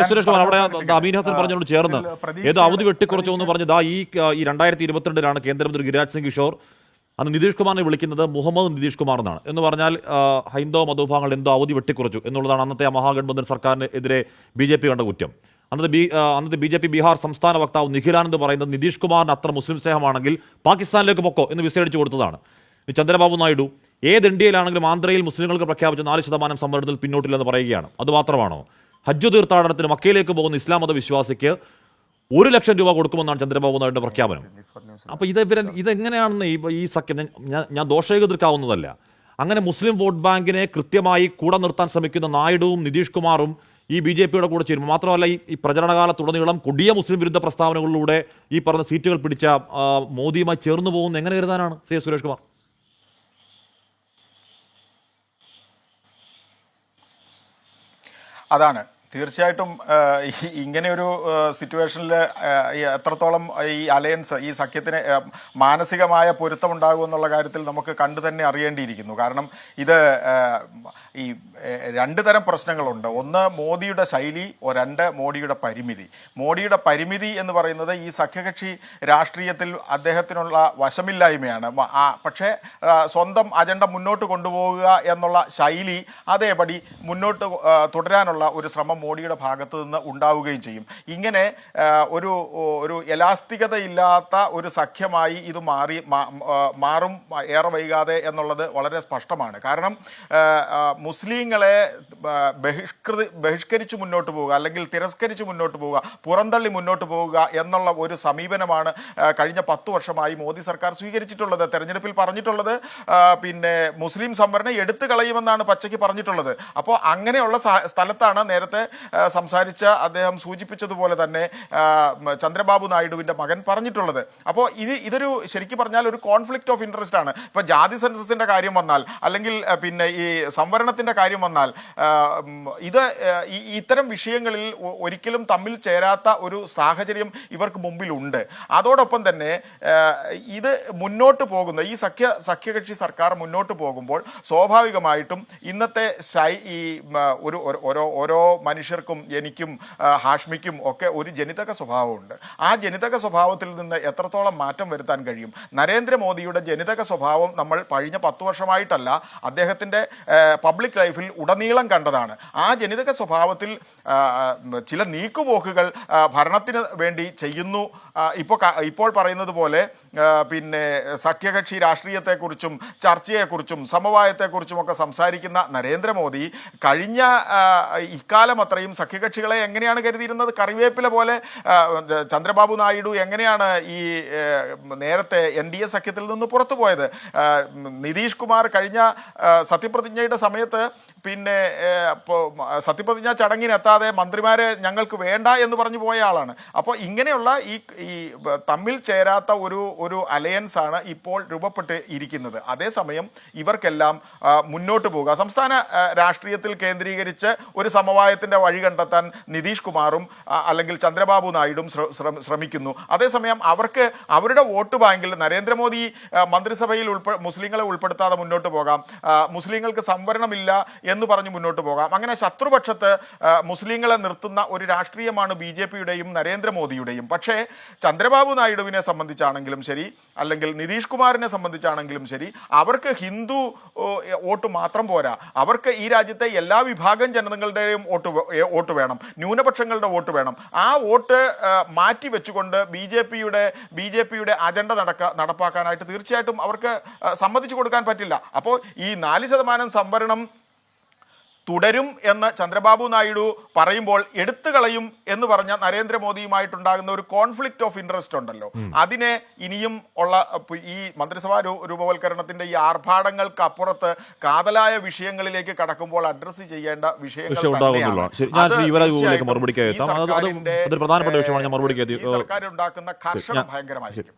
സുരേഷ് കുമാർ അവിടെ അമീൻ ഹസൻ പറഞ്ഞോട് ചേർന്ന് ഏതോ അവധി വെട്ടിക്കുറച്ചു എന്ന് പറഞ്ഞത് ഈ 2022 കേന്ദ്രമന്ത്രി ഗിരിരാജ് സിംഗ് കിഷോർ അന്ന് നിതീഷ് കുമാറിനെ വിളിക്കുന്നത് മുഹമ്മദ് നിതീഷ് കുമാർ എന്നാണ്. എന്ന് പറഞ്ഞാൽ ഹൈന്ദവ മതവിഭാഗങ്ങൾ എന്തോ അവധി വെട്ടിക്കുറച്ചു എന്നുള്ളതാണ് അന്നത്തെ മഹാഗഠബന്ധൻ സർക്കാരിന് എതിരെ BJP കണ്ട കുറ്റം. അന്നത്തെ BJP ബീഹാർ സംസ്ഥാന വക്താവ് നിഖിലാനന്ദ് പറയുന്നത് നിതീഷ് കുമാറിന് അത്ര മുസ്ലിം സ്നേഹമാണെങ്കിൽ പാകിസ്ഥാനിലേക്ക് പൊക്കോ എന്ന് വിസയടിച്ചു കൊടുത്തതാണ്. ചന്ദ്രബാബു നായിഡു ഏത് ഇന്ത്യയിലാണെങ്കിലും ആന്ധ്രയിൽ മുസ്ലിങ്ങൾക്ക് പ്രഖ്യാപിച്ച 4% സംവരണത്തിൽ പിന്നോട്ടില്ലെന്ന് പറയുകയാണ്. അതുമാത്രമാണോ? ഹജ്ജ് തീർത്ഥാടനത്തിന് മക്കയിലേക്ക് പോകുന്ന ഇസ്ലാം മത വിശ്വാസിക്ക് 1 ലക്ഷം രൂപ കൊടുക്കുമെന്നാണ് ചന്ദ്രബാബു നായിഡുവിന്റെ പ്രഖ്യാപനം. അപ്പോൾ ഇതെങ്ങനെയാണെന്ന് ഈ സഖ്യം ഞാൻ ദോഷേകൃതർക്കാവുന്നതല്ല. അങ്ങനെ മുസ്ലിം വോട്ട് ബാങ്കിനെ കൃത്യമായി കൂടെ നിർത്താൻ ശ്രമിക്കുന്ന നായിഡുവും നിതീഷ് കുമാറും ഈ BJPയുടെ കൂടെ ചേരും. മാത്രമല്ല ഈ പ്രചരണകാലത്തുടനീളം കൊടിയ മുസ്ലിം വിരുദ്ധ പ്രസ്താവനകളിലൂടെ ഈ പറഞ്ഞ സീറ്റുകൾ പിടിച്ച മോദിയുമായി ചേർന്ന് പോകുന്ന എങ്ങനെ കരുതാനാണ് സുരേഷ് കുമാർ? അതാണ് തീർച്ചയായിട്ടും ഇങ്ങനെയൊരു സിറ്റുവേഷനിൽ എത്രത്തോളം ഈ അലയൻസ് ഈ സഖ്യത്തിന് മാനസികമായ പൊരുത്തമുണ്ടാകുമെന്നുള്ള കാര്യത്തിൽ നമുക്ക് കണ്ടു തന്നെ അറിയേണ്ടിയിരിക്കുന്നു. കാരണം ഇത് ഈ 2 തരം പ്രശ്നങ്ങളുണ്ട്. ഒന്ന് മോദിയുടെ ശൈലി, 2 മോഡിയുടെ പരിമിതി. മോഡിയുടെ പരിമിതി എന്ന് പറയുന്നത് ഈ സഖ്യകക്ഷി രാഷ്ട്രീയത്തിൽ അദ്ദേഹത്തിനുള്ള വശമില്ലായ്മയാണ്. പക്ഷേ സ്വന്തം അജണ്ട മുന്നോട്ട് കൊണ്ടുപോകുക എന്നുള്ള ശൈലി അതേപടി മുന്നോട്ട് തുടരാനുള്ള ഒരു ശ്രമം മോഡിയുടെ ഭാഗത്ത് നിന്ന് ഉണ്ടാവുകയും ചെയ്യും. ഇങ്ങനെ ഒരു എലാസ്തികതയില്ലാത്ത ഒരു സഖ്യമായി ഇത് മാറും ഏറെ വൈകാതെ എന്നുള്ളത് വളരെ സ്പഷ്ടമാണ്. കാരണം മുസ്ലിങ്ങളെ ബഹിഷ്കരിച്ച് മുന്നോട്ട് പോവുക, അല്ലെങ്കിൽ തിരസ്കരിച്ച് മുന്നോട്ട് പോവുക, പുറന്തള്ളി മുന്നോട്ട് പോവുക എന്നുള്ള ഒരു സമീപനമാണ് കഴിഞ്ഞ 10 വർഷമായി മോദി സർക്കാർ സ്വീകരിച്ചിട്ടുള്ളത്. തെരഞ്ഞെടുപ്പിൽ പറഞ്ഞിട്ടുള്ളത് പിന്നെ മുസ്ലിം സംവരണം എടുത്തു കളയുമെന്നാണ് പച്ചയ്ക്ക് പറഞ്ഞിട്ടുള്ളത്. അപ്പോൾ അങ്ങനെയുള്ള സ്ഥലത്താണ് നേരത്തെ സംസാരിച്ച അദ്ദേഹം സൂചിപ്പിച്ചതുപോലെ തന്നെ ചന്ദ്രബാബു നായിഡുവിൻ്റെ മകൻ പറഞ്ഞിട്ടുള്ളത്. അപ്പോൾ ഇതൊരു ശരിക്കും പറഞ്ഞാൽ ഒരു കോൺഫ്ലിക്റ്റ് ഓഫ് ഇൻട്രസ്റ്റ് ആണ്. ഇപ്പോൾ ജാതി സെൻസസിൻ്റെ കാര്യം വന്നാൽ, അല്ലെങ്കിൽ പിന്നെ ഈ സംവരണത്തിൻ്റെ കാര്യം വന്നാൽ, ഇത്തരം വിഷയങ്ങളിൽ ഒരിക്കലും തമ്മിൽ ചേരാത്ത ഒരു സാഹചര്യം ഇവർക്ക് മുമ്പിലുണ്ട്. അതോടൊപ്പം തന്നെ ഇത് മുന്നോട്ട് പോകുന്ന ഈ സഖ്യകക്ഷി സർക്കാർ മുന്നോട്ട് പോകുമ്പോൾ സ്വാഭാവികമായിട്ടും ഇന്നത്തെ ഈ ഓരോ മനുഷ്യർക്കും, എനിക്കും ഹാഷ്മിക്കും ഒക്കെ ഒരു ജനിതക സ്വഭാവമുണ്ട്. ആ ജനിതക സ്വഭാവത്തിൽ നിന്ന് എത്രത്തോളം മാറ്റം വരുത്താൻ കഴിയും? നരേന്ദ്രമോദിയുടെ ജനിതക സ്വഭാവം നമ്മൾ കഴിഞ്ഞ 10 വർഷമായിട്ടല്ല, അദ്ദേഹത്തിൻ്റെ പബ്ലിക് ലൈഫിൽ ഉടനീളം കണ്ടതാണ്. ആ ജനിതക സ്വഭാവത്തിൽ ചില നീക്കുപോക്കുകൾ ഭരണത്തിന് വേണ്ടി ചെയ്യുന്നു. ഇപ്പോൾ പറയുന്നത് പോലെ പിന്നെ സഖ്യകക്ഷി രാഷ്ട്രീയത്തെക്കുറിച്ചും ചർച്ചയെക്കുറിച്ചും സമവായത്തെക്കുറിച്ചും ഒക്കെ സംസാരിക്കുന്ന നരേന്ദ്രമോദി കഴിഞ്ഞ ഇക്കാലം അത്രയും സഖ്യകക്ഷികളെ എങ്ങനെയാണ് കരുതിയിരുന്നത്? കറിവേപ്പില പോലെ. ചന്ദ്രബാബു നായിഡു എങ്ങനെയാണ് ഈ നേരത്തെ NDA സഖ്യത്തിൽ നിന്ന് പുറത്തു പോയത്? നിതീഷ് കുമാർ കഴിഞ്ഞ സത്യപ്രതിജ്ഞയുടെ സമയത്ത് പിന്നെ സത്യപ്രതിജ്ഞാ ചടങ്ങിനെത്താതെ മന്ത്രിമാരെ ഞങ്ങൾക്ക് വേണ്ട എന്ന് പറഞ്ഞു പോയ ആളാണ്. അപ്പോൾ ഇങ്ങനെയുള്ള ഈ തമ്മിൽ ചേരാത്ത ഒരു അലയൻസ് ആണ് ഇപ്പോൾ രൂപപ്പെട്ട് ഇരിക്കുന്നത്. അതേസമയം ഇവർക്കെല്ലാം മുന്നോട്ട് പോവുക, സംസ്ഥാന രാഷ്ട്രീയത്തിൽ കേന്ദ്രീകരിച്ച് ഒരു സമവായത്തിൻ്റെ വഴി കണ്ടെത്താൻ നിതീഷ് കുമാറും അല്ലെങ്കിൽ ചന്ദ്രബാബു നായിഡും ശ്രമിക്കുന്നു. അതേസമയം അവർക്ക് അവരുടെ വോട്ട് ബാങ്കിൽ നരേന്ദ്രമോദി മന്ത്രിസഭയിൽ മുസ്ലിങ്ങളെ ഉൾപ്പെടുത്താതെ മുന്നോട്ട് പോകാം, മുസ്ലിങ്ങൾക്ക് സംവരണമില്ല എന്ന് പറഞ്ഞ് മുന്നോട്ട് പോകാം. അങ്ങനെ ശത്രുപക്ഷത്ത് മുസ്ലിങ്ങളെ നിർത്തുന്ന ഒരു രാഷ്ട്രീയമാണ് BJPയുടെയും നരേന്ദ്രമോദിയുടെയും. പക്ഷേ ചന്ദ്രബാബു നായിഡുവിനെ സംബന്ധിച്ചാണെങ്കിലും ശരി, അല്ലെങ്കിൽ നിതീഷ് കുമാറിനെ സംബന്ധിച്ചാണെങ്കിലും ശരി, അവർക്ക് ഹിന്ദു വോട്ട് മാത്രം പോരാ. അവർക്ക് ഈ രാജ്യത്തെ എല്ലാ വിഭാഗം ജനങ്ങളുടെയും വോട്ട് വേണം, ന്യൂനപക്ഷങ്ങളുടെ വോട്ട് വേണം. ആ വോട്ട് മാറ്റി വെച്ചുകൊണ്ട് BJPയുടെ അജണ്ട നടപ്പാക്കാനായിട്ട് തീർച്ചയായിട്ടും അവർക്ക് സമ്മതിച്ചു കൊടുക്കാൻ പറ്റില്ല. അപ്പോൾ ഈ 4% സംവരണം തുടരും എന്ന് ചന്ദ്രബാബു നായിഡു പറയുമ്പോൾ എടുത്തു കളയും എന്ന് പറഞ്ഞ നരേന്ദ്രമോദിയുമായിട്ടുണ്ടാകുന്ന ഒരു കോൺഫ്ലിക്റ്റ് ഓഫ് ഇൻട്രസ്റ്റ് ഉണ്ടല്ലോ, അതിനെ ഇനിയും ഉള്ള ഈ മന്ത്രിസഭാ രൂപവൽക്കരണത്തിന്റെ ഈ ആർഭാടങ്ങൾക്ക് അപ്പുറത്ത് കാതലായ വിഷയങ്ങളിലേക്ക് കടക്കുമ്പോൾ അഡ്രസ് ചെയ്യേണ്ട വിഷയങ്ങൾ സർക്കാർ ഉണ്ടാക്കുന്ന കർഷണം ഭയങ്കരമായിരിക്കും.